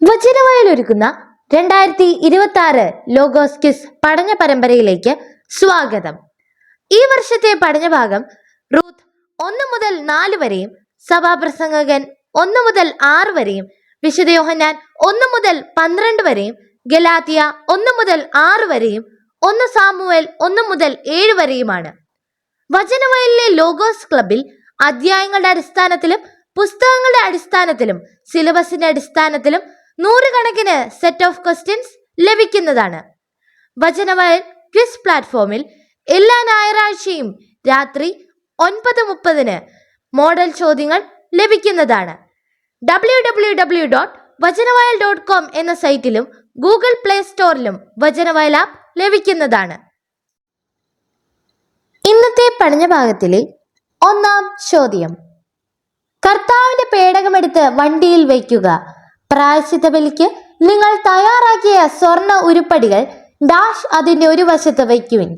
വചനവയൽ ഒരുക്കുന്ന 2026 logos quiz പഠന പരമ്പരയിലേക്ക് സ്വാഗതം. ഈ വർഷത്തെ പഠനഭാഗം റൂത്ത് 1 മുതൽ 4 വരെയും സഭാപ്രസംഗകൻ 1 മുതൽ 6 വരെയും വിശുദ്ധ യോഹന്നാൻ 1 മുതൽ 12 വരെയും ഗലാത്യ 1 മുതൽ 6 വരെയും 1 സാമുവേൽ 1 മുതൽ 7 വരെയുമാണ്. വചനവയലിലെ ലോഗോസ് ക്ലബിൽ അധ്യായങ്ങളുടെ അടിസ്ഥാനത്തിലും പുസ്തകങ്ങളുടെ അടിസ്ഥാനത്തിലും സിലബസിന്റെ അടിസ്ഥാനത്തിലും നൂറുകണക്കിന് സെറ്റ് ഓഫ് ക്വസ്റ്റ്യൻസ് ലഭിക്കുന്നതാണ്. വചനവയൽ ക്വിസ് പ്ലാറ്റ്ഫോമിൽ എല്ലാ ഞായറാഴ്ചയും രാത്രി 9:30 മോഡൽ ചോദ്യങ്ങൾ ലഭിക്കുന്നതാണ്. www.vajanavayal.com എന്ന സൈറ്റിലും ഗൂഗിൾ പ്ലേ സ്റ്റോറിലും വചനവയൽ ആപ്പ് ലഭിക്കുന്നതാണ്. ഇന്നത്തെ പഠനഭാഗത്തിലെ 1-ാം ചോദ്യം: കർത്താവിന്റെ പേടകമെടുത്ത് വണ്ടിയിൽ വയ്ക്കുക. പ്രായശ്ചിത്ത ബലിക്ക് നിങ്ങൾ തയ്യാറാക്കിയ സ്വർണ്ണ ഉരുപ്പടികൾ ഡാഷ് അതിന്റെ ഒരു വശത്ത് വയ്ക്കുവിൻ.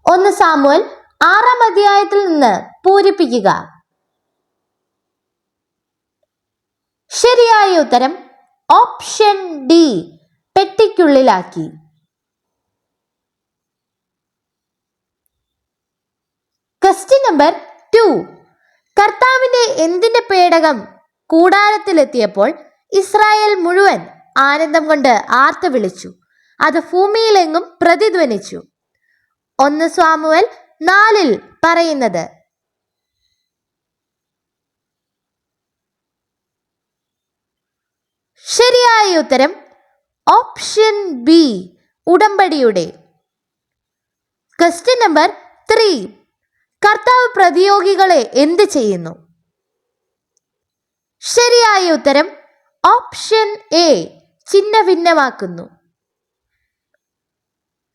1 സാമുവേൽ 6-ാം അധ്യായത്തിൽ നിന്ന് പൂരിപ്പിക്കുക. ശരിയായ ഉത്തരം ഓപ്ഷൻ ഡി, പെട്ടിക്കുള്ളിലാക്കി. ക്വസ്റ്റ്യൻ നമ്പർ 2: കർത്താവിന്റെ എന്തിന്റെ പേടകം കൂടാരത്തിലെത്തിയപ്പോൾ ഇസ്രായേൽ മുഴുവൻ ആനന്ദം കൊണ്ട് ആർത്തു വിളിച്ചു. അത് ഭൂമിയിലെങ്ങും പ്രതിധ്വനിച്ചു. 1 സാമുവേൽ 4-ൽ പറയുന്നത്. ശരിയായ ഉത്തരം ഓപ്ഷൻ ബി, ഉടമ്പടിയുടെ. ക്വസ്റ്റ്യൻ നമ്പർ 3: കർത്താവ് പ്രതിയോഗികളെ എന്ത് ചെയ്യുന്നു? ശരിയായ ഉത്തരം ഓപ്ഷൻ എ, ചിഹ്ന ഭിന്നമാക്കുന്നു.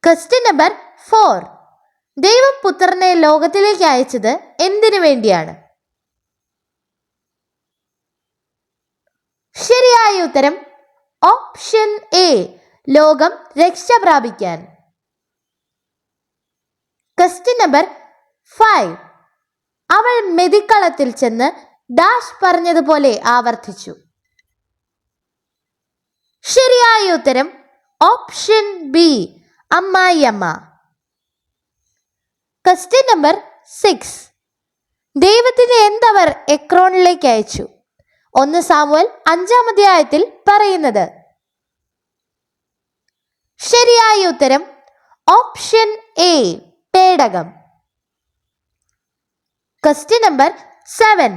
ക്വസ്റ്റ്യൻ നമ്പർ 4: ദൈവം പുത്രനെ ലോകത്തിലേക്ക് അയച്ചത് എന്തിനു വേണ്ടിയാണ്? ശരിയായ ഉത്തരം ഓപ്ഷൻ എ, ലോകം രക്ഷ പ്രാപിക്കാൻ. ക്വസ്റ്റ്യൻ നമ്പർ 5: അവൾ മെതിക്കളത്തിൽ ചെന്ന് ഡാഷ് പറഞ്ഞതുപോലെ ആവർത്തിച്ചു. ശരിയായ ഉത്തരം ഓപ്ഷൻ ബി, അമ്മായിയമ്മ. ക്വസ്റ്റ്യൻ നമ്പർ 6: ദൈവത്തിന് എന്തവർ എക്രോണിലേക്ക് അയച്ചു? 1 സാമുവേൽ 5-ാം അധ്യായത്തിൽ പറയുന്നത്. ശരിയായ ഉത്തരം ഓപ്ഷൻ എ, പേടകം. Question number 7: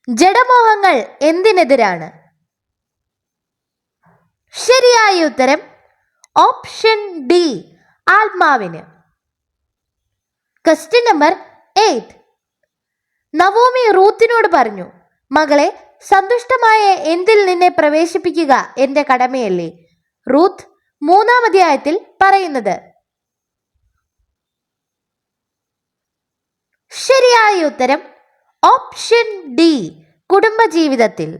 ജഡമോഹങ്ങൾ എന്തിനെതിരാണ്? ശരിയായ ഉത്തരം ഓപ്ഷൻ ഡി, ആത്മാവിന്. ക്വസ്റ്റ്യൻ നമ്പർ 8: നവോമി റൂത്തിനോട് പറഞ്ഞു, മകളെ, സന്തുഷ്ടമായ എന്തിൽ നിന്നെ പ്രവേശിപ്പിക്കുക എന്റെ കടമയല്ലേ? റൂത്ത് 3-ാം അധ്യായത്തിൽ പറയുന്നത്. ശരിയായ ഉത്തരം ഓപ്ഷൻ ഡി, കുടുംബജീവിതത്തിൽ.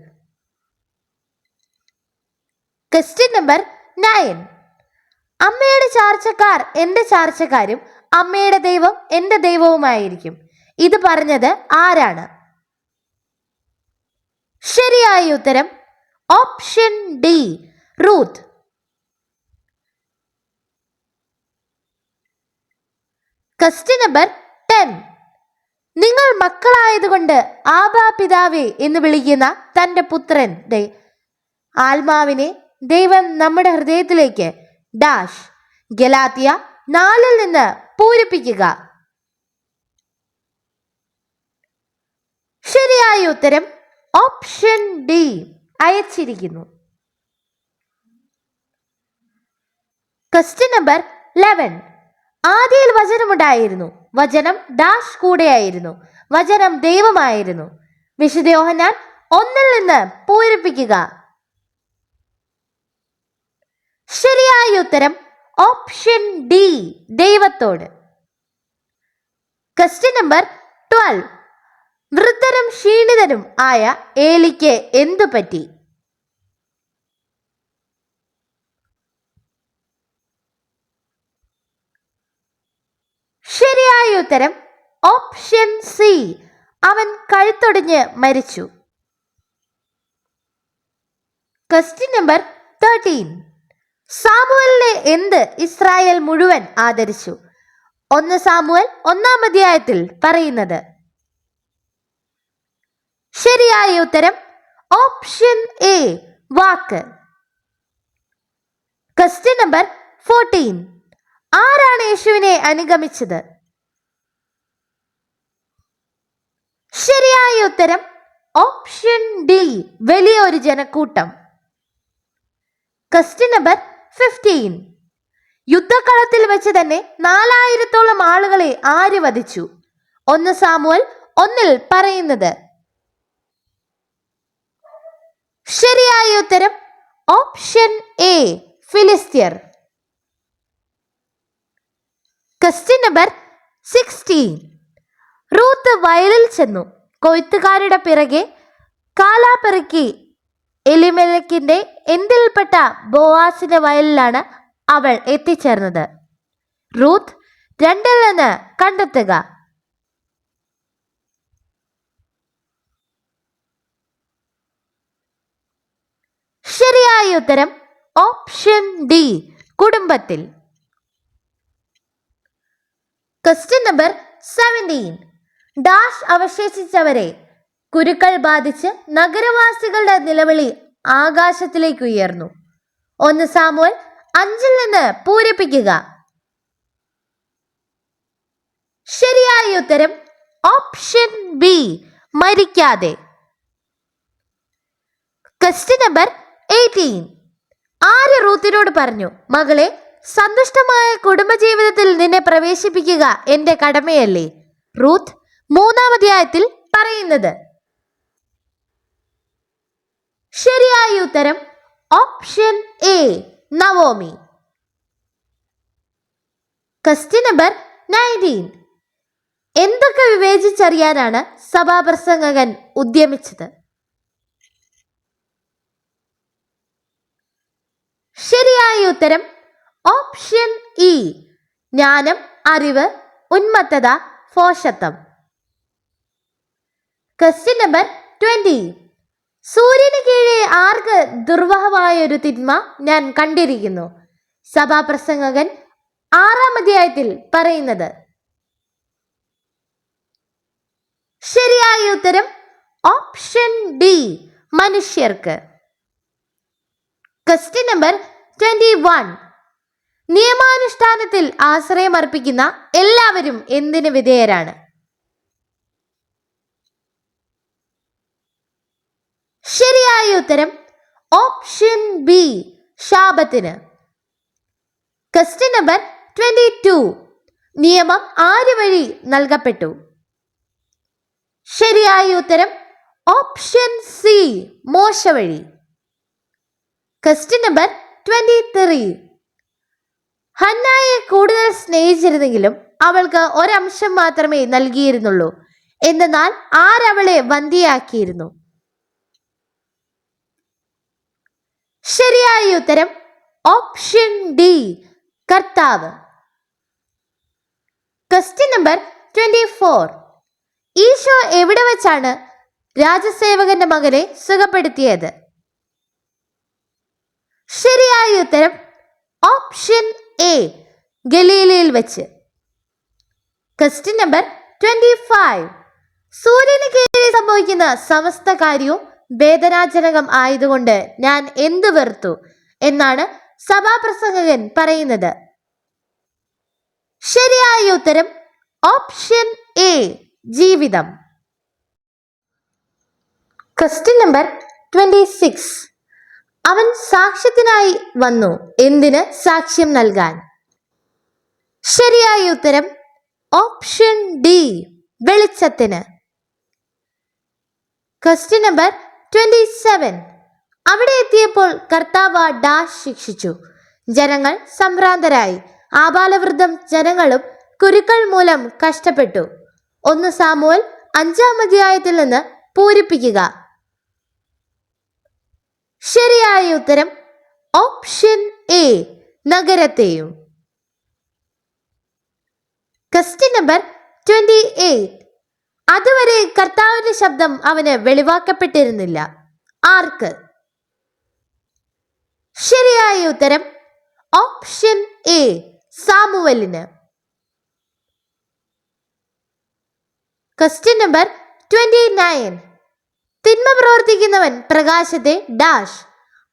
ക്വസ്റ്റ്യൻ നമ്പർ 9: അമ്മയുടെ ചാർച്ചക്കാർ എന്റെ ചാർച്ചക്കാരും അമ്മയുടെ ദൈവം എന്റെ ദൈവവുമായിരിക്കും. ഇത് പറഞ്ഞത് ആരാണ്? ശരിയായ ഉത്തരം option D, Ruth. Question number 10: നിങ്ങൾ മക്കളായതുകൊണ്ട് ആബാ പിതാവേ എന്ന് വിളിക്കുന്ന തൻ്റെ പുത്രന്റെ ആത്മാവിനെ ദൈവം നമ്മുടെ ഹൃദയത്തിലേക്ക് ഡാഷ് ഗലാത്യ 4-ൽ നിന്ന് പൂരിപ്പിക്കുക. ശരിയായ ഉത്തരം ഓപ്ഷൻ ഡി, അയച്ചിരിക്കുന്നു. ക്വസ്റ്റ്യൻ നമ്പർ 11: ആദിയിൽ വചനമുണ്ടായിരുന്നു, വചനം ഡാഷ് കൂടെയായിരുന്നു, വചനം ദൈവമായിരുന്നു. വിശുദ്ധ യോഹന്നാൻ 1-ൽ നിന്ന് പൂരിപ്പിക്കുക. ശരിയായ ഉത്തരം ഓപ്ഷൻ ഡി, ദൈവത്തോട്. ക്വസ്റ്റ്യൻ നമ്പർ 12: വൃദ്ധരും ക്ഷീണിതനും ആയ ഏലിക്ക് എന്തു പറ്റി? ശരിയായ ഉത്തരം ഓപ്ഷൻ സി, അവൻ കഴുത്തൊടിഞ്ഞ് മരിച്ചു. Question number 13. സാമുവലിനെ എന്ത് ഇസ്രായേൽ മുഴുവൻ ആദരിച്ചു? 1 സാമുവൽ 1-ാം അധ്യായത്തിൽ പറയുന്നത്. ശരിയായ ഉത്തരം option A, walk. Question number 14. ആരാണ് യേശുവിനെ അനുഗമിച്ചത്? ശരിയായ ഉത്തരം ഓപ്ഷൻ ഡി, വലിയൊരു ജനക്കൂട്ടം. Question number 15. യുദ്ധക്കളത്തിൽ വെച്ച് തന്നെ 4000-ഓളം ആളുകളെ ആര് വധിച്ചു? 1 സാമുവൽ 1-ൽ പറയുന്നത്. ശരിയായ ഉത്തരം ഓപ്ഷൻ എ, ഫിലിസ്ത്യർ. Question number 16. റൂത്ത് വയലിൽ ചെന്നു. കൊയ്ത്തുകാരുടെ പിറകെ കാലാപ്പെറുക്കി എലിമെലെക്കിന്റെ എന്തിൽപ്പെട്ട ബോവാസിന്റെ വയലിലാണ് അവൾ എത്തിച്ചേർന്നത്? റൂത്ത് 2-ൽ നിന്ന് കണ്ടെത്തുക. ശരിയായ ഉത്തരം ഓപ്ഷൻ ഡി, കുടുംബത്തിൽ. Question number 17. ഡാഷ് അവശേഷിച്ചവരെ കുരുക്കൾ ബാധിച്ച് നഗരവാസികളുടെ നിലവിളി ആകാശത്തിലേക്ക് ഉയർന്നു. 1 സാമുവൽ 5-ൽ നിന്ന് പൂരിപ്പിക്കുക. ശരിയായ ഉത്തരം ഓപ്ഷൻ ബി, മരിക്കാതെ. Question number 18. ആര് റൂത്തിനോട് പറഞ്ഞു, മകളെ, സന്തുഷ്ടമായ കുടുംബജീവിതത്തിൽ നിന്നെ പ്രവേശിപ്പിക്കുക എന്റെ കടമയല്ലേ? റൂത്ത് 3-ാം അധ്യായത്തിൽ പറയുന്നത്. ശരിയായ ഉത്തരം option A, Naomi. Question number 19. എന്തൊക്കെ വിവേചിച്ചറിയാനാണ് സഭാപ്രസംഗകൻ ഉദ്യമിച്ചത്? ശരിയായ ഉത്തരം ഓപ്ഷൻ ഇ, ജ്ഞാനം, അറിവ്, ഉന്മത്തത, ഭോഷത്വം. Question number 20. സൂര്യന് കീഴെ ആർക്ക് ദുർവഹമായ ഒരു തിന്മ ഞാൻ കണ്ടിരിക്കുന്നു? സഭാപ്രസംഗകൻ 6-ാം അധ്യായത്തിൽ പറയുന്നത്. ശരിയായ ഉത്തരം ഓപ്ഷൻ ഡി, മനുഷ്യർക്ക്. Question number 21. നിയമാനുഷ്ഠാനത്തിൽ ആശ്രയം അർപ്പിക്കുന്ന എല്ലാവരും എന്തിന് വിധേയരാണ്? ശരിയായ ഉത്തരം ഓപ്ഷൻ ബി, ശാബത്തിന്. Question number 22. നിയമം ആര് വഴി നൽകപ്പെട്ടു? ശരിയായ ഉത്തരം ഓപ്ഷൻ സി, മോശ വഴി. Question number 23. ഹന്നായെ കൂടുതൽ സ്നേഹിച്ചിരുന്നെങ്കിലും അവൾക്ക് ഒരംശം മാത്രമേ നൽകിയിരുന്നുള്ളൂ. എന്നാൽ ആരവളെ വന്ധ്യയാക്കിയിരുന്നു? ശരിയായ ഉത്തരം ഓപ്ഷൻ ഡി, കർത്താവ്. Question number 24. ഈശോ എവിടെ വെച്ചാണ് രാജസേവകന്റെ മകനെ സുഖപ്പെടുത്തിയത്? ശരിയായ ഉത്തരം ഓപ്ഷൻ എ, ഗലീലയിൽ വെച്ച്. Question number 25. സൂര്യന് കീഴിൽ സംഭവിക്കുന്ന സമസ്ത കാര്യവും വേദനാജനകം ആയതുകൊണ്ട് ഞാൻ എന്ത് വെറുത്തു എന്നാണ് സഭാപ്രസംഗകൻ പറയുന്നത്? ശരിയായ ഉത്തരം ഓപ്ഷൻ എ, ജീവിതം. Question number 26. അവൻ സാക്ഷ്യത്തിനായി വന്നു. എന്തിന് സാക്ഷ്യം നൽകാൻ? ശരിയായ ഉത്തരം ഓപ്ഷൻ ഡി, വെളിച്ചത്തിന്. Question number 27. അവിടെ എത്തിയപ്പോൾ കർത്താവ് ഡാഷ് ശിക്ഷിച്ചു. ജനങ്ങൾ സംഭ്രാന്തരായി. ആബാലവൃദ്ധം ജനങ്ങളും കുരുക്കൾ മൂലം കഷ്ടപ്പെട്ടു. 1 സാമുവൽ 5-ാം അധ്യായത്തിൽ നിന്ന് പൂരിപ്പിക്കുക. ശരിയായ ഉത്തരം ഓപ്ഷൻ എ, നഗരത്തെയും. Question number 28. അതുവരെ കർത്താവിന്റെ ശബ്ദം അവന് വെളിവാക്കപ്പെട്ടിരുന്നില്ല. ആർക്ക്? ശരിയായ ഉത്തരം ഓപ്ഷൻ എ, സാമുവലിന്. Question number 29. തിന്മ പ്രവർത്തിക്കുന്നവൻ പ്രകാശത്തെ ഡാഷ്.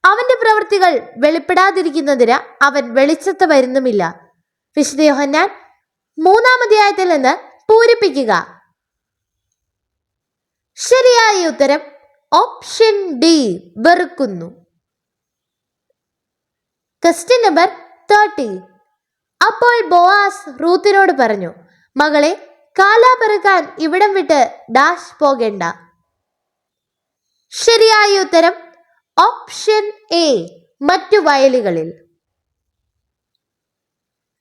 അവന്റെ പ്രവൃത്തികൾ വെളിപ്പെടാതിരിക്കുന്നതിന് അവൻ വെളിച്ചത്ത് വരുന്നുമില്ല. വിശുദ്ധ യോഹന്നാൻ 3-ാം അധ്യായത്തിൽ നിന്ന് പൂരിപ്പിക്കുക. ശരിയായ ഉത്തരം ഓപ്ഷൻ ഡി, വെറുക്കുന്നു. Question number 30. അപ്പോൾ ബോവാസ് റൂത്തിനോട് പറഞ്ഞു, മകളെ, കാലാ പെറുക്കാൻ ഇവിടം വിട്ട് ഡാഷ് പോകേണ്ട. ശരിയായ ഉത്തരം ഓപ്ഷൻ എ, മറ്റു വയലുകളിൽ.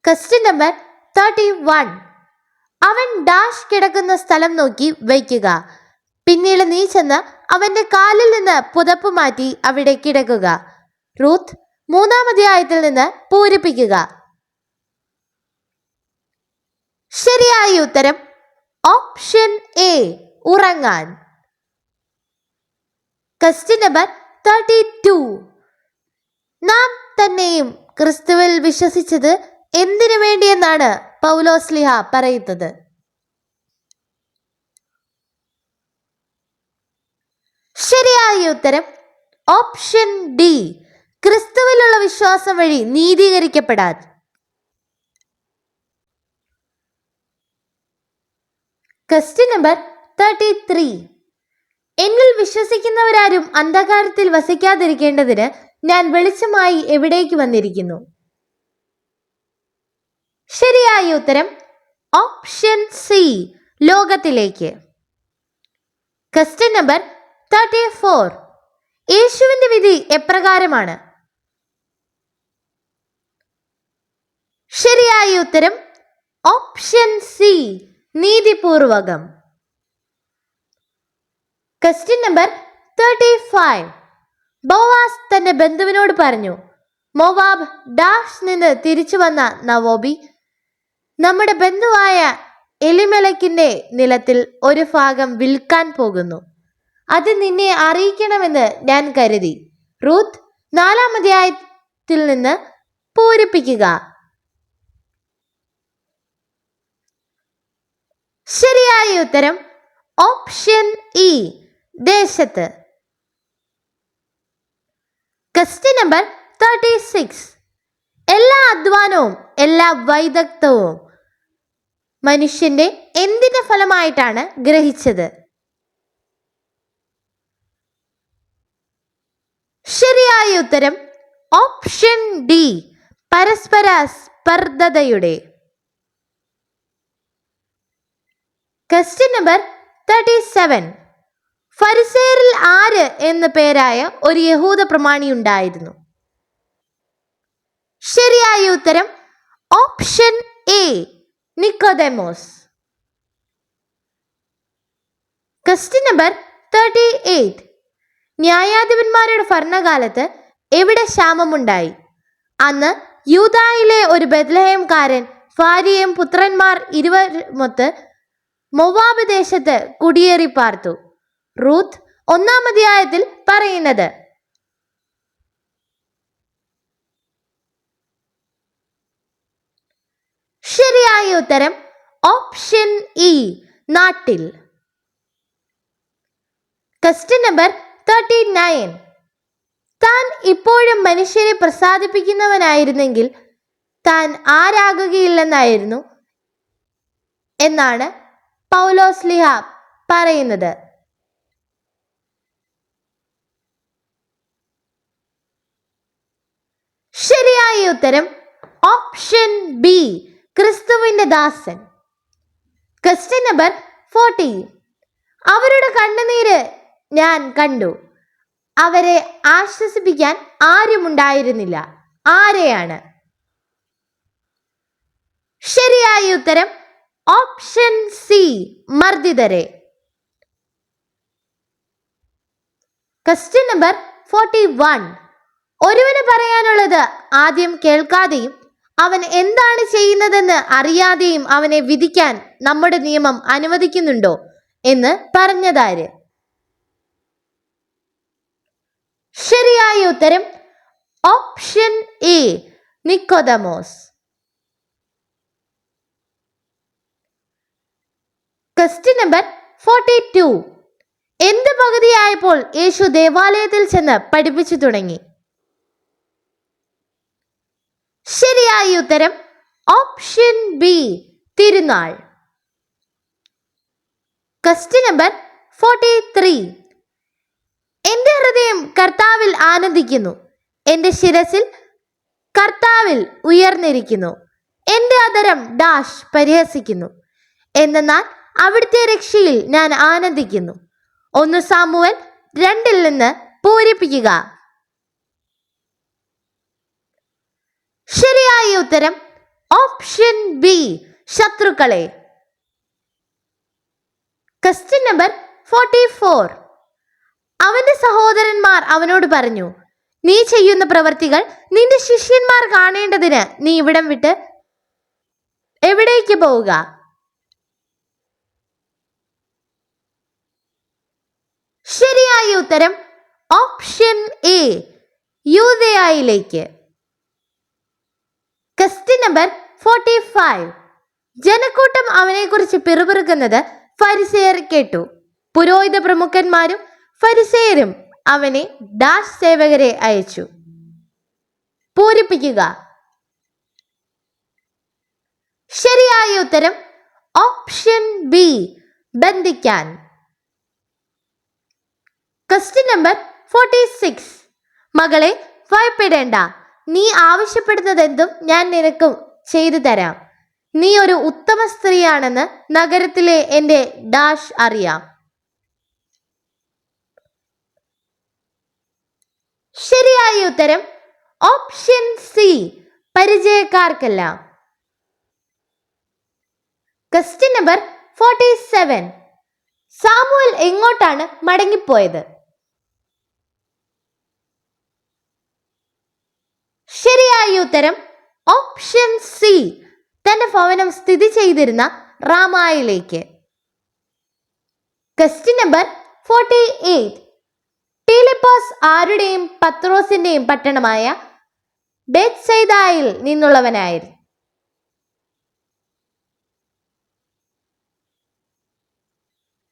Question number 31. അവൻ ഡാഷ് കിടക്കുന്ന സ്ഥലം നോക്കി വയ്ക്കുക. പിന്നീട് നീ ചെന്ന് അവന്റെ കാലിൽ നിന്ന് പുതപ്പ് മാറ്റി അവിടെ കിടക്കുക. റൂത്ത് 3-ാം അധ്യായത്തിൽ നിന്ന് പൂരിപ്പിക്കുക. ശരിയായ ഉത്തരം ഓപ്ഷൻ എ, ഉറങ്ങാൻ. Question number 32. നാം തന്നെയും ക്രിസ്തുവിൽ വിശ്വസിച്ചത് എന്തിനു വേണ്ടിയെന്നാണ് പൗലോസ്ലിഹ പറയുന്നത്? ശരിയായ ഉത്തരം ഓപ്ഷൻ ഡി, ക്രിസ്തുവിലുള്ള വിശ്വാസം വഴി നീതീകരിക്കപ്പെടാൻ. Question number 33. എന്നിൽ വിശ്വസിക്കുന്നവരാരും അന്ധകാരത്തിൽ വസിക്കാതിരിക്കേണ്ടതിന് ഞാൻ വെളിച്ചമായി എവിടേക്ക് വന്നിരിക്കുന്നു. ശരിയായ ഉത്തരം ഓപ്ഷൻ സി, ലോകത്തിലേക്ക്. Question number 34. യേശുവിന്റെ വിധി എപ്രകാരമാണ്? ശരിയായ ഉത്തരം ഓപ്ഷൻ സി, നീതിപൂർവകം. Question number 35. ബോവാസ് തന്റെ ബന്ധുവിനോട് പറഞ്ഞു, മോവാബ് ഡാഷ് നിന്ന് തിരിച്ചു വന്ന നവോബി നമ്മുടെ ബന്ധുവായ എലിമെലക്കിന്റെ നിലത്തിൽ ഒരു ഭാഗം വിൽക്കാൻ പോകുന്നു. അത് നിന്നെ അറിയിക്കണമെന്ന് ഞാൻ കരുതി. റൂത്ത് 4-ാം അധ്യായത്തിൽ നിന്ന് പൂരിപ്പിക്കുക. ശരിയായ ഉത്തരം ഓപ്ഷൻ ഇ, ദേശത്ത്. Question number 36. എല്ലാ അധ്വാനവും എല്ലാ വൈദഗ്ധ്യവും മനുഷ്യന്റെ എന്തിന്റെ ഫലമായിട്ടാണ് ഗ്രഹിച്ചത്? ശരിയായ ഉത്തരം ഓപ്ഷൻ ഡി, പരസ്പര സ്പർദ്ധതയുടെ. Question number 37. ഫരിസേയരിൽ ആര് എന്ന പേരായ ഒരു യഹൂദ പ്രമാണി ഉണ്ടായിരുന്നു. ശരിയായ ഉത്തരം option A, Nicodemus. Question number 38. ന്യായാധിപന്മാരുടെ ഭരണകാലത്ത് എവിടെ ക്ഷാമമുണ്ടായി? അന്ന് യൂദായിലെ ഒരു ബെത്ലഹേംകാരൻ ഭാര്യയും പുത്രന്മാർ ഇരുവരുമൊത്ത് മൊവാബ് ദേശത്ത് കുടിയേറി പാർത്തു. റൂത്ത് 1-ാം അധ്യായത്തിൽ പറയുന്നത്. ശരിയായ ഉത്തരം ഓപ്ഷൻ ഇ, നാട്ടിൽ. Question number 39. താൻ ഇപ്പോഴും മനുഷ്യരെ പ്രസാദിപ്പിക്കുന്നവനായിരുന്നെങ്കിൽ താൻ ആരാകുകയില്ലെന്നായിരുന്നു എന്നാണ് പൗലോസ്ലിഹ പറയുന്നത്. ശരിയായ ഉത്തരം ഓപ്ഷൻ ബി, ക്രിസ്തുവിന്റെ ദാസൻ. Question number 40. അവരുടെ കണ്ണുനീര് ഞാൻ കണ്ടു, അവരെ ആശ്വസിപ്പിക്കാൻ ആരുമുണ്ടായിരുന്നില്ല. ആരെയാണ്? ശരിയായ ഉത്തരം ഓപ്ഷൻ സി, മർദ്ദിതരെ. Question number 41. ഒരുവന് പറയാനുള്ളത് ആദ്യം കേൾക്കാതെയും അവൻ എന്താണ് ചെയ്യുന്നതെന്ന് അറിയാതെയും അവനെ വിധിക്കാൻ നമ്മുടെ നിയമം അനുവദിക്കുന്നുണ്ടോ എന്ന് പറഞ്ഞതാര്? ശരിയായ ഉത്തരം option A, Nicodemus. Question number 42. എന്ത് പകുതിയായപ്പോൾ യേശു ദേവാലയത്തിൽ ചെന്ന് പഠിപ്പിച്ചു തുടങ്ങി? ശരിയായ ഉത്തരം ഓപ്ഷൻ ബി, തിരുനാൾ. Question number 43. എന്റെ ഹൃദയം കർത്താവിൽ ആനന്ദിക്കുന്നു, എന്റെ ശിരസിൽ കർത്താവിൽ ഉയർന്നിരിക്കുന്നു, എന്റെ അധരം ഡാഷ് പരിഹസിക്കുന്നു, എന്നാൽ അവിടുത്തെ രക്ഷയിൽ ഞാൻ ആനന്ദിക്കുന്നു. 1 സാമുവേൽ 2 നിന്ന് പൂരിപ്പിക്കുക. ശരിയായ ഉത്തരം ഓപ്ഷൻ ബി, ശത്രുക്കളെ. Question number 44. അവന്റെ സഹോദരന്മാർ അവനോട് പറഞ്ഞു, നീ ചെയ്യുന്ന പ്രവർത്തികൾ നിന്റെ ശിഷ്യന്മാർ കാണേണ്ടതിന് നീ ഇവിടം വിട്ട് എവിടേക്ക് പോവുക? ശരിയായ ഉത്തരം ഓപ്ഷൻ എ, യൂദയായിലേക്ക്. Question number 45. ജനക്കൂട്ടം അവനെക്കുറിച്ച് പിറുപിറുക്കുന്നത് ഫരിസേയർ കേട്ടു. പുരോഹിത പ്രമുഖന്മാരും ഫരിസേയരും അവനെ ഡാഷ് സേവകരെ അയച്ചു. പൂരിപ്പിക്കുക. ശരിയായ ഉത്തരം ഓപ്ഷൻ ബി, ബന്ധിക്കാൻ. Question number 46. മകളെ, ഭയപ്പെടേണ്ട, നീ ആവശ്യപ്പെടുന്നതെന്തും ഞാൻ നിനക്ക് ചെയ്തു തരാം. നീ ഒരു ഉത്തമ സ്ത്രീയാണെന്ന് നഗരത്തിലെ എൻ്റെ ഡാഷ് അറിയാം. ശരിയായ ഉത്തരം ഓപ്ഷൻ സി, പരിചയക്കാർക്കെല്ലാം. Question number 47. സാമുവൽ എങ്ങോട്ടാണ് മടങ്ങിപ്പോയത്? ശരിയായ ഉത്തരം ഓപ്ഷൻ സി, തന്റെ ഭവനം സ്ഥിതി ചെയ്തിരുന്ന റാമായിലേക്ക്. Question number 48. ഫിലിപ്പോസ് ആരുടെയും പത്രോസിന്റെയും പട്ടണമായ ബേത്സൈദായിൽ നിന്നുള്ളവനായിരുന്നു?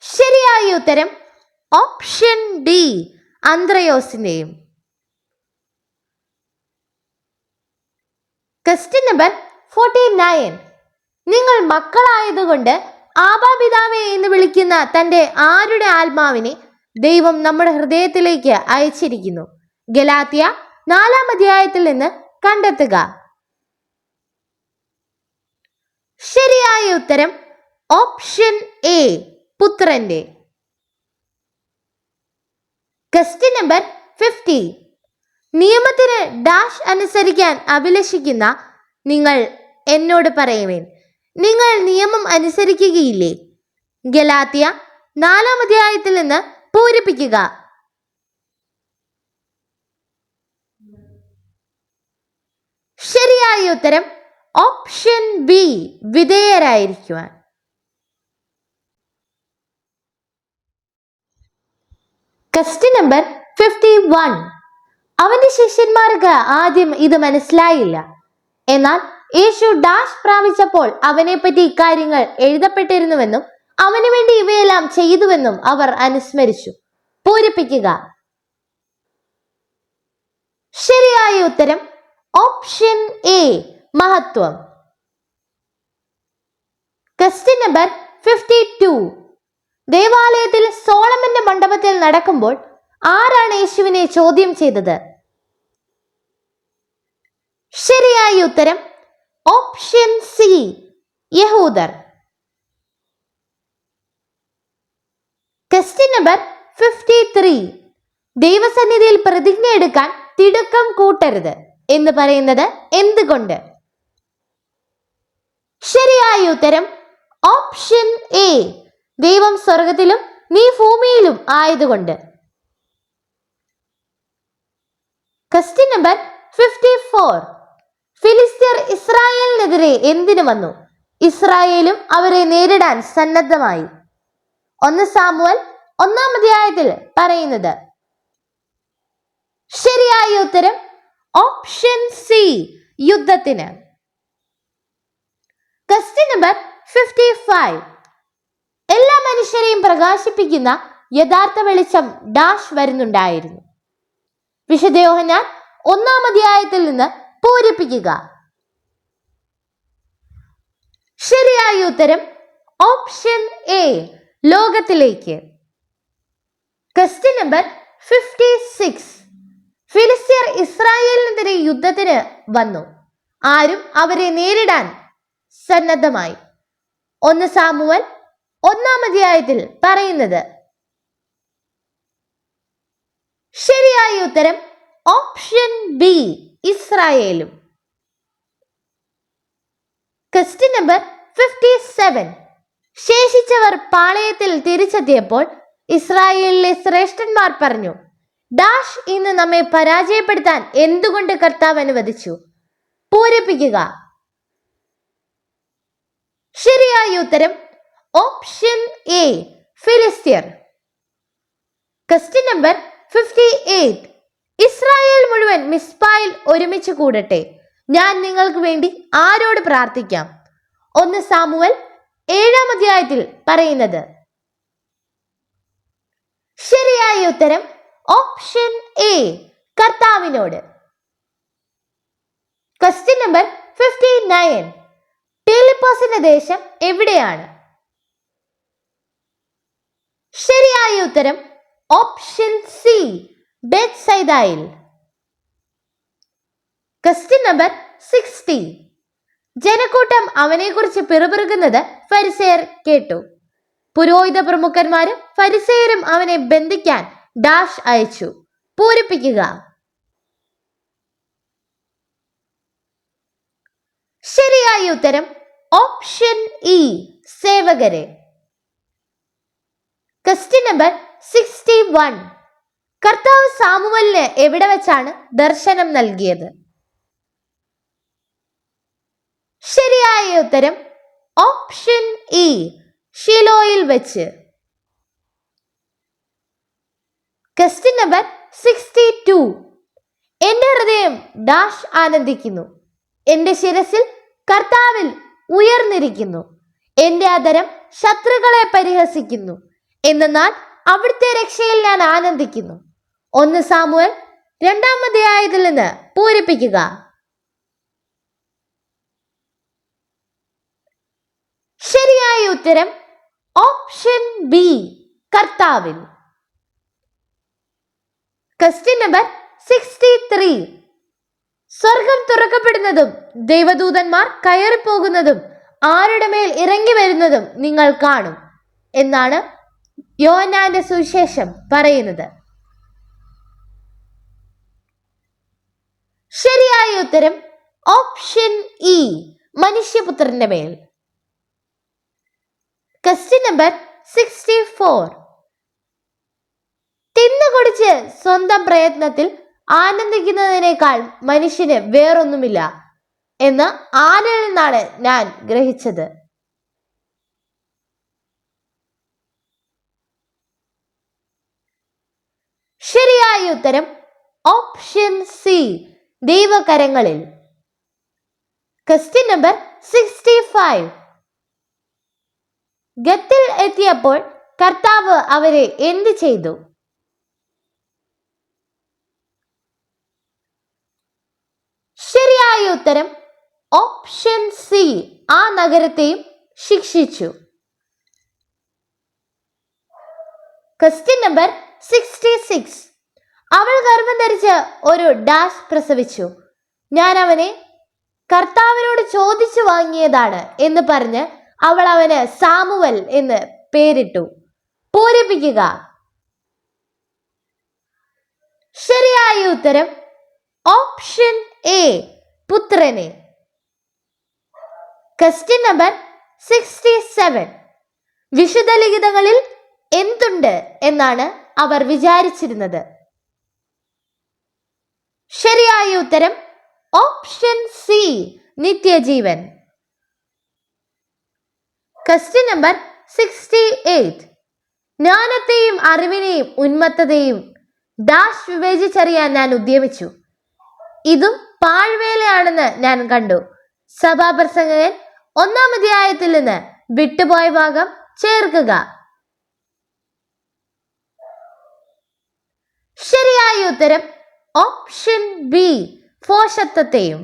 ശരിയായ ഉത്തരം ഓപ്ഷൻ ഡി, അന്ത്രയോസിന്റെയും. Question number 49. നിങ്ങൾ മക്കളായതുകൊണ്ട് ആബാപിതാവേ എന്ന് വിളിക്കുന്ന തന്റെ ആരുടെ ആത്മാവിനെ ദൈവം നമ്മുടെ ഹൃദയത്തിലേക്ക് അയച്ചിരിക്കുന്നു? ഗലാത്യ 4-ാം അധ്യായത്തിൽ നിന്ന് കണ്ടെത്തുക. ശരിയായ ഉത്തരം ഓപ്ഷൻ എ, പുത്രന്റെ. Question number 50. നിയമത്തിന് ഡാഷ് അനുസരിക്കാൻ അഭിലഷിക്കുന്ന നിങ്ങൾ എന്നോട് പറയുവേൻ, നിങ്ങൾ നിയമം അനുസരിക്കുകയില്ലേ? ഗലാത്യ 4-ാം അധ്യായത്തിൽ നിന്ന് പൂരിപ്പിക്കുക. ശരിയായ ഉത്തരം ഓപ്ഷൻ ബി, വിധേയരായിരിക്കുവാൻ. Question number 51. അവന്റെ ശിഷ്യന്മാർക്ക് ആദ്യം ഇത് മനസ്സിലായില്ല. എന്നാൽ യേശു ഡാഷ് പ്രാപിച്ചപ്പോൾ അവനെപ്പറ്റി ഇക്കാര്യങ്ങൾ എഴുതപ്പെട്ടിരുന്നുവെന്നും അവന് വേണ്ടി ഇവയെല്ലാം ചെയ്തുവെന്നും അവർ അനുസ്മരിച്ചു. പൂരിപ്പിക്കുക. ശരിയായ ഉത്തരം ഓപ്ഷൻ എ, മഹത്വം. Question number 52. ദേവാലയത്തിൽ സോളമന്റെ മണ്ഡപത്തിൽ നടക്കുമ്പോൾ ആരാണ് യേശുവിനെ ചോദ്യം ചെയ്തത്? ശരിയായ ഉത്തരം ഓപ്ഷൻ സി, യഹൂദർ. Question number 53. ദൈവസന്നിധിയിൽ പ്രതിജ്ഞ എടുക്കാൻ തിടുക്കം കൂട്ടരുത് എന്ന് പറയുന്നത് എന്തുകൊണ്ട്? ശരിയായ ഉത്തരം ഓപ്ഷൻ എ, ദൈവം സ്വർഗത്തിലും നീ ഭൂമിയിലും ആയതുകൊണ്ട്. Question number 54. ഫിലിസ്ത്യർ ഇസ്രായേലിനെതിരെ എന്തിനു വന്നു? ഇസ്രായേലും അവരെ നേരിടാൻ സന്നദ്ധമായി. 1 സാമുവൽ 1-ാം അധ്യായത്തിൽ പറയുന്നത്? ശരിയായ ഉത്തരം ഓപ്ഷൻ സി, യുദ്ധത്തിന്. Question number 55. എല്ലാ മനുഷ്യരെയും പ്രകാശിപ്പിക്കുന്ന യഥാർത്ഥ വെളിച്ചം ഡാഷ് വരുന്നുണ്ടായിരുന്നു. വിശുദ്ധ യോഹന്നാൻ 1-ാം അധ്യായത്തിൽ നിന്ന് പൂരിപ്പിക്കുക. ശരിയായ ഉത്തരം ഓപ്ഷൻ എ, ലോകത്തിലേക്ക്. Question number 56. ഫിലിസ്ത്യർ ഇസ്രായേലിനെതിരെ യുദ്ധത്തിന് വന്നു. ആരും അവരെ നേരിടാൻ സന്നദ്ധമായി. 1 സാമുവൽ 1-ാം അധ്യായത്തിൽ പറയുന്നത്? ശരിയായ ഉത്തരം ഓപ്ഷൻ ബി, ഇസ്രായേലും. Question number 57. ശേഷിച്ചവർ പാളയത്തിൽ തിരിച്ചെത്തിയപ്പോൾ ഇസ്രായേലിലെ ശ്രേഷ്ഠന്മാർ പറഞ്ഞു, ഡാഷ് ഇന്ന് നമ്മെ പരാജയപ്പെടുത്താൻ എന്തുകൊണ്ട് കർത്താവ് അനുവദിച്ചു? പൂരിപ്പിക്കുക. ശരിയായ ഉത്തരം ഓപ്ഷൻ എ, ഫിലിസ്ത്യർ. Question number 58. ഇസ്രായേൽ മുഴുവൻ മിസ്പായിൽ ഒരുമിച്ച് കൂടട്ടെ, ഞാൻ നിങ്ങൾക്ക് വേണ്ടി ആരോട് പ്രാർത്ഥിക്കാം? 1 സാമുവൽ 7-ാം അധ്യായത്തിൽ പറയുന്നത്? ശരിയായ ഉത്തരം ഓപ്ഷൻ എ, കർത്താവിനോട്. Question number 59. ഫിലിപ്പോസിന്റെ ദേശം എവിടെയാണ്? ശരിയായ ഉത്തരം ഓപ്ഷൻ സി, ബെത്സൈദയിൽ. Question number 60. ജനക്കൂട്ടം അവനെക്കുറിച്ച് പിറുപിറുക്കുന്നത് ഫരിസേയർ കേട്ടു. പുരോഹിത പ്രമുഖന്മാരും ഫരിസേയരും അവനെ ബന്ധിക്കാൻ ഡാഷ് അയച്ചു. പൂരിപ്പിക്കുക. ശരിയായ ഉത്തരം ഓപ്ഷൻ ഇ, സേവകരെ. Question number 61. കർത്താവ് സാമുവലിന് എവിടെ വെച്ചാണ് ദർശനം നൽകിയത്? ശരിയായ ഉത്തരം ഓപ്ഷൻ ഇ, ഷിലോയിൽ വെച്ച്. Question number 62. എന്റെ ഹൃദയം ഡാഷ് ആനന്ദിക്കുന്നു, എന്റെ ശിരസിൽ കർത്താവിൽ ഉയർന്നിരിക്കുന്നു, എന്റെ അധരം ശത്രുക്കളെ പരിഹസിക്കുന്നു, എന്നാൽ അവിടുത്തെ രക്ഷയിൽ ഞാൻ ആനന്ദിക്കുന്നു. 1 സാമുവൽ 2-ാം അധ്യായത്തിൽ നിന്ന് പൂരിപ്പിക്കുക. ശരിയായ ഉത്തരം ഓപ്ഷൻ ബി, കർത്താവിൽ. Question number 63. സ്വർഗം തുറക്കപ്പെടുന്നതും ദൈവദൂതന്മാർ കയറിപ്പോകുന്നതും ആരുടെ മേൽ ഇറങ്ങി വരുന്നതും നിങ്ങൾ കാണും എന്നാണ് യോഹന്നാന്റെ സുവിശേഷം പറയുന്നത്? ശരിയായ ഉത്തരം ഓപ്ഷൻ ഇ, മനുഷ്യപുത്രന്റെ മേൽ. Question number 64. തിന്നുകുടിച്ച് സ്വന്തം പ്രയത്നത്തിൽ ആനന്ദിക്കുന്നതിനേക്കാൾ മനുഷ്യന് വേറൊന്നുമില്ല എന്ന് ആരിൽ നിന്നാണ് ഞാൻ ഗ്രഹിച്ചത്? ശരിയായ ഉത്തരം ഓപ്ഷൻ സി, ദൈവകരങ്ങളിൽ. Question number 65. ഗത്തിൽ എത്തിയപ്പോൾ കർത്താവ് അവരെ എന്ത് ചെയ്തു? ശരിയായ ഉത്തരം ഓപ്ഷൻ സി, ആ നഗരത്തെയും ശിക്ഷിച്ചു. Question number 66. അവൾ ഗർഭം ധരിച്ച് ഒരു ഡാഷ് പ്രസവിച്ചു, ഞാൻ അവനെ കർത്താവിനോട് ചോദിച്ചു വാങ്ങിയതാണ് എന്ന് പറഞ്ഞ് അവൾ അവന് സാമുവൽ എന്ന് പേരിട്ടു. പൂരിപ്പിക്കുക. ശരിയായ ഉത്തരം ഓപ്ഷൻ എ, പുത്രനെ. Question number 67. വിശുദ്ധ ലിഖിതങ്ങളിൽ എന്തുണ്ട് എന്നാണ് അവർ വിചാരിച്ചിരുന്നത്? ശരിയായ ഉത്തരം ഓപ്ഷൻ സി, നിത്യജീവൻ. Question number 68. ജ്ഞാനത്തെയും അറിവിനെയും ഉന്മത്തതയും ഡാഷ് വിവേചിച്ചറിയാൻ ഞാൻ ഉദ്യമിച്ചു. ഇതും പാഴ്വേലയാണെന്ന് ഞാൻ കണ്ടു. സഭാപ്രസംഗകൻ 1-ാം അധ്യായത്തിൽ നിന്ന് വിട്ടുപോയ ഭാഗം ചേർക്കുക. ശരിയായ ഉത്തരം ഓപ്ഷൻ ബി, ഭോഷത്വത്തെയും.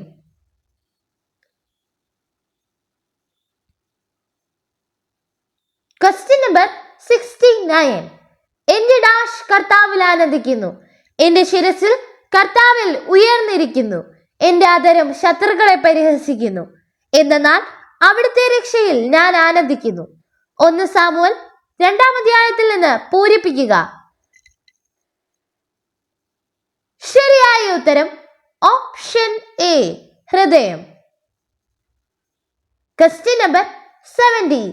Question number 69. എന്റെ ഡാഷ് കർത്താവിൽ ആനന്ദിക്കുന്നു. എന്റെ ശിരസിൽ കർത്താവിൽ ഉയർന്നിരിക്കുന്നു. എന്റെ അധരം ശത്രുക്കളെ പരിഹസിക്കുന്നു. എന്നാൽ അവിടുത്തെ രക്ഷയിൽ ഞാൻ ആനന്ദിക്കുന്നു. 1 സാമുവേൽ 2-ാം അധ്യായത്തിൽ നിന്ന് പൂരിപ്പിക്കുക. ശരിയായ ഉത്തരം ഓപ്ഷൻ എ, ഹൃദയം. Question number 70.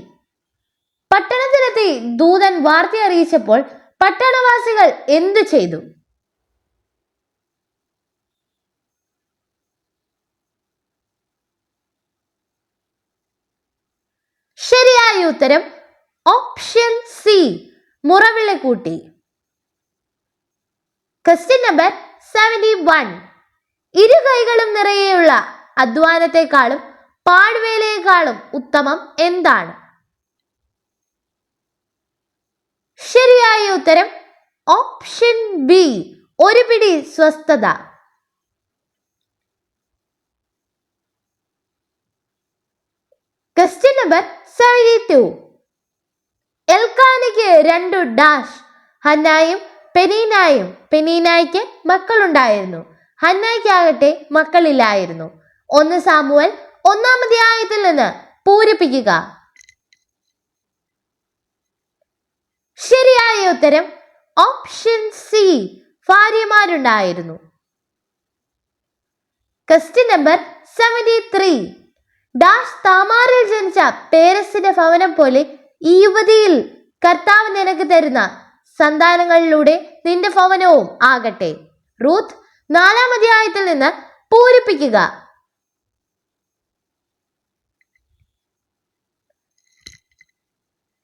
പട്ടണത്തിലെത്തി ദൂതൻ വാർത്ത അറിയിച്ചപ്പോൾ പട്ടണവാസികൾ എന്തു ചെയ്തു? ശരിയായ ഉത്തരം ഓപ്ഷൻ സി, മുറവിളി കൂട്ടി. Question number 71. ഇരു കൈകളും നിറയെയുള്ള അധ്വാനത്തെക്കാളും പാഴ്വേലയെക്കാളും ഉത്തമം എന്താണ്? ശരിയായ ഉത്തരം ഓപ്ഷൻ ബി, ഒരു പിടി സ്വസ്ഥത. Question number 72. എൽക്കാനയ്ക്ക് 2 ഡാഷ്, ഹന്നായും പെനീനായും. പെനീനായ്ക്ക് മക്കളുണ്ടായിരുന്നു, ഹന്നായ്ക്കാകട്ടെ മക്കളില്ലായിരുന്നു. 1 സാമുവേൽ 1-ാം അധ്യായത്തിൽ നിന്ന് പൂരിപ്പിക്കുക. ശരിയായ ഉത്തരം ഓപ്ഷൻ സി, ഭാര്യമാരുണ്ടായിരുന്നു. Question number 73. ഡാഷ് താമാറിൽ ജനിച്ച പേരസിന്റെ ഭവനം പോലെ ഈ യുവതിയിൽ കർത്താവ് നിനക്ക് തരുന്ന സന്താനങ്ങളിലൂടെ നിന്റെ ഭവനവും ആകട്ടെ. റൂത്ത് 4-ാം അധ്യായത്തിൽ നിന്ന് പൂരിപ്പിക്കുക.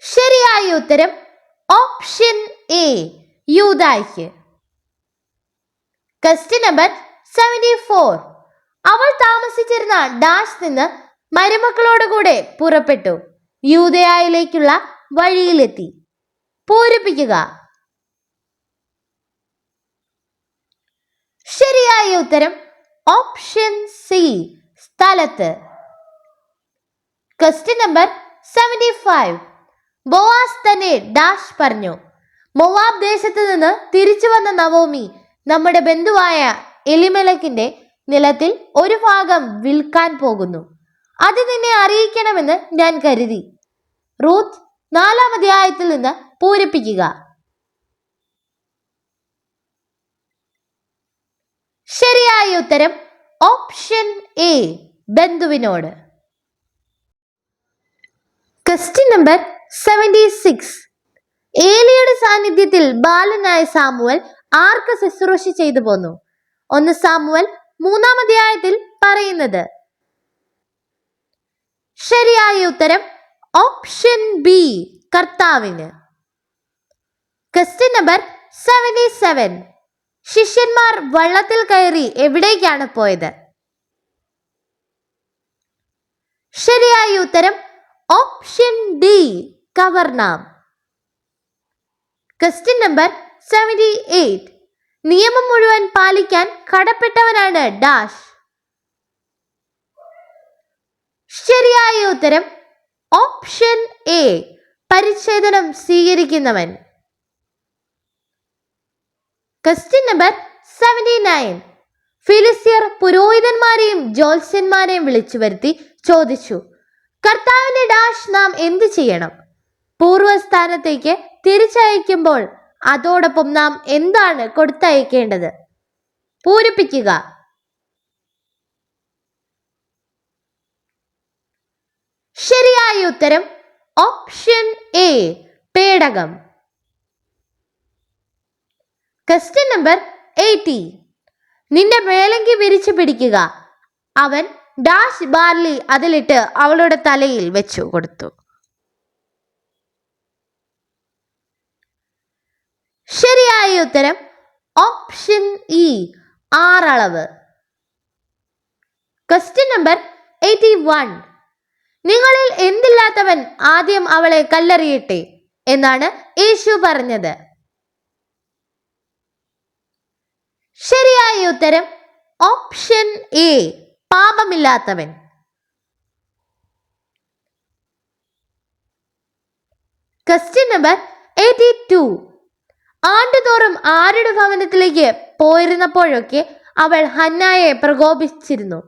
ശരിയായ ഉത്തരം ഓപ്ഷൻ എ, യൂദായ്ക്ക്. Question number 74. അവൾ താമസിച്ചിരുന്ന ഡാഷ് നിന്ന് മരുമക്കളോടുകൂടെ പുറപ്പെട്ടു, യൂദയായിലേക്കുള്ള വഴിയിലെത്തി. പൂരിപ്പിക്കുക. ശരിയായ ഉത്തരം ഓപ്ഷൻ സി, സ്ഥലത്ത്. Question number 75. ബോവാസ് തന്നെ ഡാഷ് പറഞ്ഞു. മൊവാബ് ദേശത്ത് നിന്ന് തിരിച്ചു വന്ന നവോമി നമ്മുടെ ബന്ധുവായ എലിമെലക്കിന്റെ നിലത്തിൽ ഒരു ഭാഗം വിൽക്കാൻ പോകുന്നു. അത് നിന്നെ അറിയിക്കണമെന്ന് ഞാൻ കരുതി. റൂത്ത് 4-ാം അധ്യായത്തിൽ നിന്ന് പൂരിപ്പിക്കുക. ശരിയായ ഉത്തരം ഓപ്ഷൻ എ, ബന്ധുവിനോട്. Question number 76. ഏലിയുടെ സാന്നിധ്യത്തിൽ ബാലനായ സാമുവൽ ആർക്ക് ശുശ്രൂഷ ചെയ്തു പോന്നു? 1 സാമുവൽ 3-ാം അധ്യായത്തിൽ പറയുന്നത്. ശരിയായ ഉത്തരം ഓപ്ഷൻ ബി, കർത്താവിന്. Question number 77. ശിഷ്യന്മാർ വള്ളത്തിൽ കയറി എവിടേക്കാണ് പോയത്? ശരിയായ ഉത്തരം ഓപ്ഷൻ ഡി, കവർനാം. Question number 78. നിയമം മുഴുവൻ പാലിക്കാൻ കടപ്പെട്ടവനാണ് ഡാഷ്. ശരിയായ ഉത്തരം ഓപ്ഷൻ എ, പരിച്ഛേദനം സ്വീകരിക്കുന്നവൻ. Question number 79. ഫിലിസ്ത്യർ പുരോഹിതന്മാരെയും ജ്യോത്സ്യന്മാരെയും വിളിച്ചു വരുത്തി ചോദിച്ചു, കർത്താവിന്റെ ഡാഷ് നാം എന്തു ചെയ്യണം? പൂർവ്വസ്ഥാനത്തേക്ക് തിരിച്ചയക്കുമ്പോൾ അതോടൊപ്പം നാം എന്താണ് കൊടുത്തയക്കേണ്ടത്? പൂരിപ്പിക്കുക. ശരിയായ ഉത്തരം ഓപ്ഷൻ എ, പേടകം. Question number 80. നിന്റെ മേലങ്കി വിരിച്ചു പിടിക്കുക. അവൻ ഡാഷ് ബാർലി അതിലിട്ട് അവളുടെ തലയിൽ വെച്ചു കൊടുത്തു. ഉത്തരം ഓപ്ഷൻ ഇ, 6 അളവ്. Question number 81. നിങ്ങളിൽ എന്തില്ലാത്തവൻ ആദ്യം അവളെ കല്ലെറിയട്ടെ എന്നാണ് യേശു പറഞ്ഞത്. ശരിയായ ഉത്തരം ഓപ്ഷൻ എ, പാപമില്ലാത്തവൻ. Question number 82. ആണ്ടുതോറും ആരുടെ ഭവനത്തിലേക്ക് പോയിരുന്നപ്പോഴൊക്കെ അവൾ ഹന്നായെ പ്രകോപിച്ചിരുന്നു.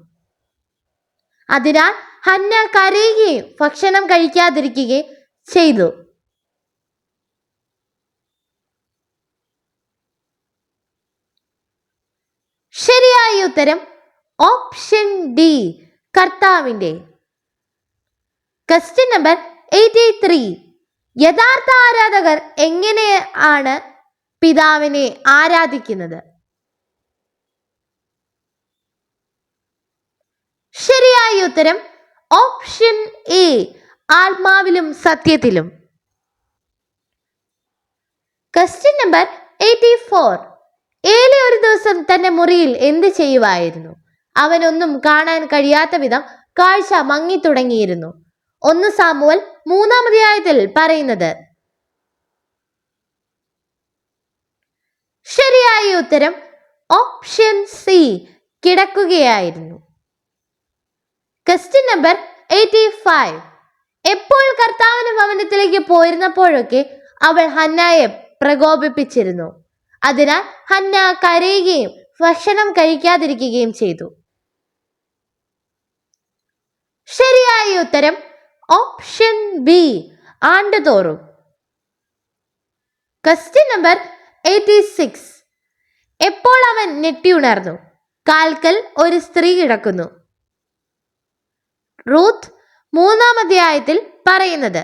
അതിനാൽ ഹന്ന കരയുകയും ഭക്ഷണം കഴിക്കാതിരിക്കുകയും ചെയ്തു. ശരിയായ ഉത്തരം ഓപ്ഷൻ ഡി, കർത്താവിന്റെ. Question number 83. യഥാർത്ഥ ആരാധകർ എങ്ങനെയാണ് പിതാവിനെ ആരാധിക്കുന്നത്? ശരിയായ ഉത്തരം ഓപ്ഷൻ എ, ആത്മാവിലും സത്യത്തിലും. Question number 84. ഏലി ഒരു ദിവസം തന്റെ മുറിയിൽ എന്ത് ചെയ്യുമായിരുന്നു? അവനൊന്നും കാണാൻ കഴിയാത്ത വിധം കാഴ്ച മങ്ങി തുടങ്ങിയിരുന്നു. 1 സാമുവേൽ 3-ാം അധ്യായത്തിൽ പറയുന്നത്. ശരിയായ ഉത്തരം ഓപ്ഷൻ സി, കിടക്കുകയായിരുന്നു. Question number 85. എപ്പോൾ കർത്താവിന്റെ ഭവനത്തിലേക്ക് പോയിരുന്നപ്പോഴൊക്കെ അവൾ ഹന്നായെ പ്രകോപിപ്പിച്ചിരുന്നു. അതിനാൽ ഹന്ന കരയുകയും ഭക്ഷണം കഴിക്കാതിരിക്കുകയും ചെയ്തു. ശരിയായ ഉത്തരം ഓപ്ഷൻ ബി, ആണ്ടുതോറും. Question number 86. എപ്പോൾ അവൻ ഞെട്ടിയുണർന്നു? കാൽക്കൽ ഒരു സ്ത്രീ കിടക്കുന്നു. റൂത്ത് 3-ാം അധ്യായത്തിൽ പറയുന്നത്.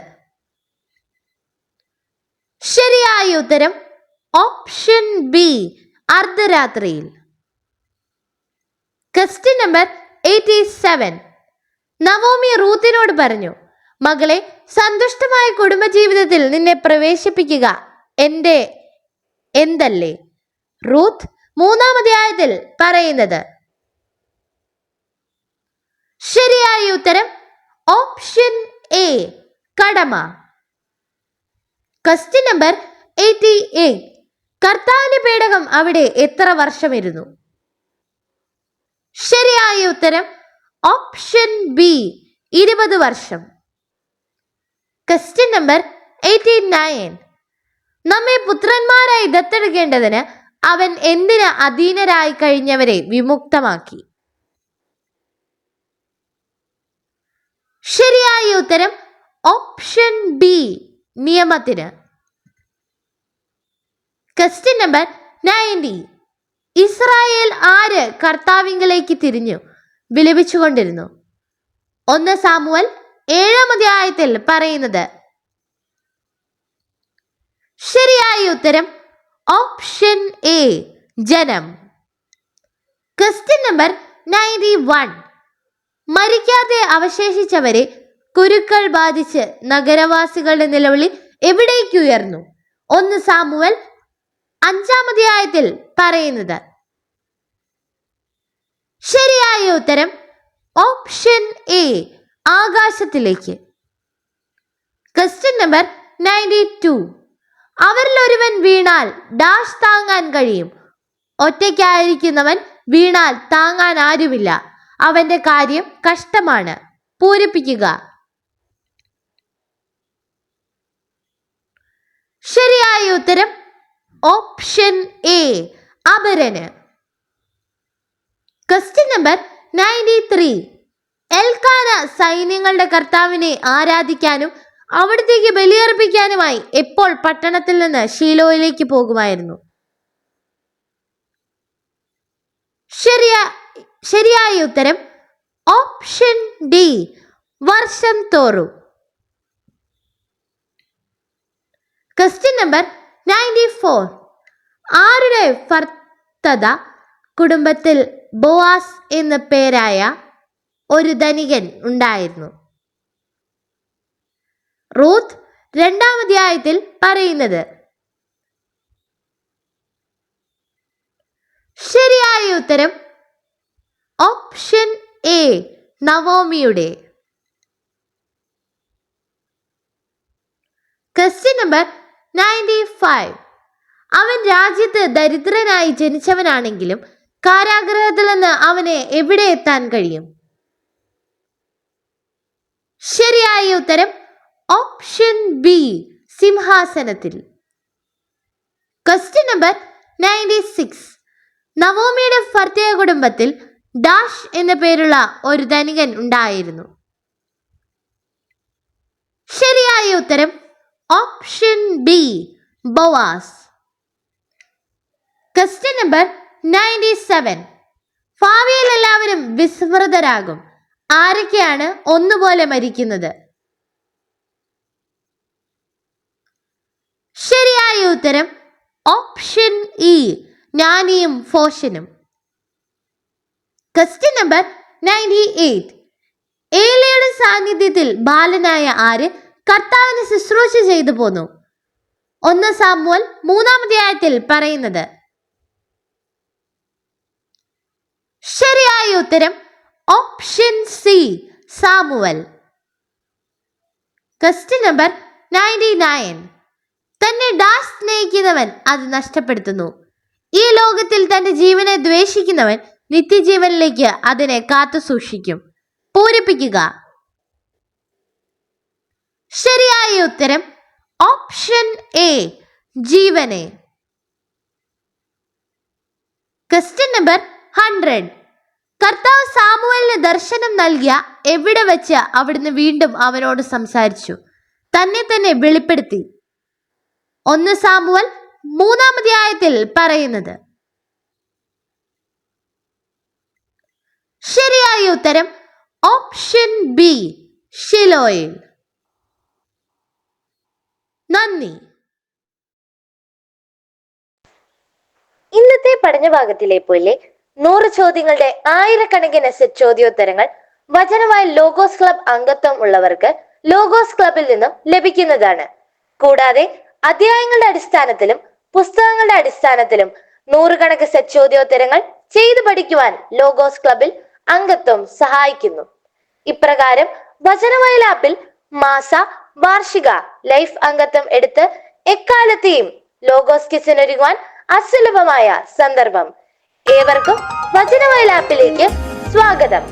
ശരിയായ ഉത്തരം ഓപ്ഷൻ ബി, അർദ്ധരാത്രിയിൽ. Question number 87. നവോമി റൂത്തിനോട് പറഞ്ഞു, മകളെ, സന്തുഷ്ടമായ കുടുംബജീവിതത്തിൽ നിന്നെ പ്രവേശിപ്പിക്കുക എന്തല്ലേ? റൂത്ത് 3-ാം അധ്യായത്തിൽ പറയുന്നത്. ശരിയായ ഉത്തരം ഓപ്ഷൻ എ, കടമ. Question number 88. കർത്താവിന്റെ പേടകം അവിടെ എത്ര വർഷമിരുന്നു? ശരിയായ ഉത്തരം ഓപ്ഷൻ ബി, 20 വർഷം. Question number 89. നമ്മെ പുത്രന്മാരായി ദത്തെടുക്കേണ്ടതിന് അവൻ എന്തിന് അധീനരായി കഴിഞ്ഞവരെ വിമുക്തമാക്കി? ശരിയായ ഉത്തരം ഓപ്ഷൻ ബി, നിയമത്തിന്. Question number 90. ഇസ്രായേൽ ആര് കർത്താവിങ്കലേക്ക് തിരിഞ്ഞു വിലപിച്ചുകൊണ്ടിരുന്നു? 1 സാമുവേൽ 7-ാം അധ്യായത്തിൽ പറയുന്നത്. ശരിയായ ഉത്തരം ഓപ്ഷൻ എ, ജനം. Question number 91. മരിക്കാതെ അവശേഷിച്ചവരെ കുരുക്കൾ ബാധിച്ച് നഗരവാസികളുടെ നിലവിളി എവിടേക്ക് ഉയർന്നു? 1 സാമുവേൽ 5-ാം അധ്യായത്തിൽ പറയുന്നത്. ശരിയായ ഉത്തരം ഓപ്ഷൻ എ, ആകാശത്തിലേക്ക്. Question number 92. അവരിൽ ഒരുവൻ വീണാൽ ഡാഷ് താങ്ങാൻ കഴിയും. ഒറ്റയ്ക്കായിരിക്കുന്നവൻ വീണാൽ താങ്ങാൻ ആരുമില്ല. അവന്റെ കാര്യം കഷ്ടമാണ്. പൂരിപ്പിക്കുക. ശരിയായ ഉത്തരം ഓപ്ഷൻ എ, അപരന്. Question number 93. എൽക്കാന സൈന്യങ്ങളുടെ കർത്താവിനെ ആരാധിക്കാനും അവിടത്തേക്ക് ബലിയർപ്പിക്കാനുമായി എപ്പോൾ പട്ടണത്തിൽ നിന്ന് ശീലോയിലേക്ക് പോകുമായിരുന്നു? ശരിയായ ഉത്തരം ഓപ്ഷൻ ഡി, വർഷം തോറും. Question number 94. ആരുടെ ഭർത്തത കുടുംബത്തിൽ ബോവാസ് എന്ന പേരായ ഒരു ധനികൻ ഉണ്ടായിരുന്നു? റൂത്ത് 2-ാം അധ്യായത്തിൽ പറയുന്നത്. ശരിയായ ഉത്തരം ഓപ്ഷൻ എ നവോമിയുടെ. Question number 95. അവൻ രാജ്യത്ത് ദരിദ്രനായി ജനിച്ചവനാണെങ്കിലും കാരാഗൃഹത്തിൽ നിന്ന് അവന് എവിടെ എത്താൻ കഴിയും? ശരിയായ ഉത്തരം ഓപ്ഷൻ ബി സിംഹാസനത്തിൽ. Question number 96. നവോമിയുടെ ഭർത്തൃ കുടുംബത്തിൽ ഡാഷ് എന്ന പേരുള്ള ഒരു ധനികൻ ഉണ്ടായിരുന്നു. ശരിയായ ഉത്തരം ഓപ്ഷൻ ബി ബോവാസ്. ക്വസ്റ്റ്യൻ നമ്പർ 97. ഭാവിയിൽ എല്ലാവരും വിസ്മൃതരാകും. ആരൊക്കെയാണ് ഒന്നുപോലെ മരിക്കുന്നത്? ശരിയായ ഉത്തരം ഓപ്ഷൻ ഇ ജ്ഞാനിയും ഫോഷനും. Question number 98. ഏലിയുടെ സാന്നിധ്യത്തിൽ ബാലനായ ആര് കർത്താവിന് ശുശ്രൂഷ ചെയ്തു പോന്നു? 1 സാമുവേൽ 3-ാം അധ്യായത്തിൽ പറയുന്നത്. ശരിയായ ഉത്തരം option C Samuel. Question number 99. തന്നെ ഡാഷ് സ്നേഹിക്കുന്നവൻ അത് നഷ്ടപ്പെടുത്തുന്നു. ഈ ലോകത്തിൽ തന്റെ ജീവനെ ദ്വേഷിക്കുന്നവൻ നിത്യജീവനിലേക്ക് അതിനെ കാത്തു സൂക്ഷിക്കും. പൂരിപ്പിക്കുക. ശരിയായ ഉത്തരം ഓപ്ഷൻ എ ജീവനെ. Question number 100. കർത്താവ് സാമുവേലിന് ദർശനം നൽകിയ എവിടെ വെച്ച് അവിടുന്ന് വീണ്ടും അവനോട് സംസാരിച്ചു? തന്നെ തന്നെ വെളിപ്പെടുത്തി. 1 സാമുവേൽ 3-ാം അധ്യായത്തിൽ പറയുന്നത്. ശരിയായ ഉത്തരം ഓപ്ഷൻ ബി ഷിലോയിൽ. നന്ദി. ഇന്നത്തെ പഠനഭാഗത്തിലെ പോലെ 100 ചോദ്യങ്ങളുടെ ആയിരക്കണക്കിന് സെറ്റ് ചോദ്യോത്തരങ്ങൾ വചനവായൽ ലോഗോസ് ക്ലബ് അംഗത്വം ഉള്ളവർക്ക് ലോഗോസ് ക്ലബിൽ നിന്നും ലഭിക്കുന്നതാണ്. കൂടാതെ അധ്യായങ്ങളുടെ അടിസ്ഥാനത്തിലും പുസ്തകങ്ങളുടെ അടിസ്ഥാനത്തിലും 100 കണക്ക് സെറ്റ് ചോദ്യോത്തരങ്ങൾ ചെയ്തു പഠിക്കുവാൻ ലോഗോസ് ക്ലബിൽ അംഗത്വം സഹായിക്കുന്നു. ഇപ്രകാരം വചനവായൽ ആപ്പിൽ മാസ വാർഷിക ലൈഫ് അംഗത്വം എടുത്ത് എക്കാലത്തെയും ലോഗോസ് കിസിനൊരുങ്ങുവാൻ അസുലഭമായ സന്ദർഭം. ഏവർക്കും വചനവായൽ ആപ്പിലേക്ക് സ്വാഗതം.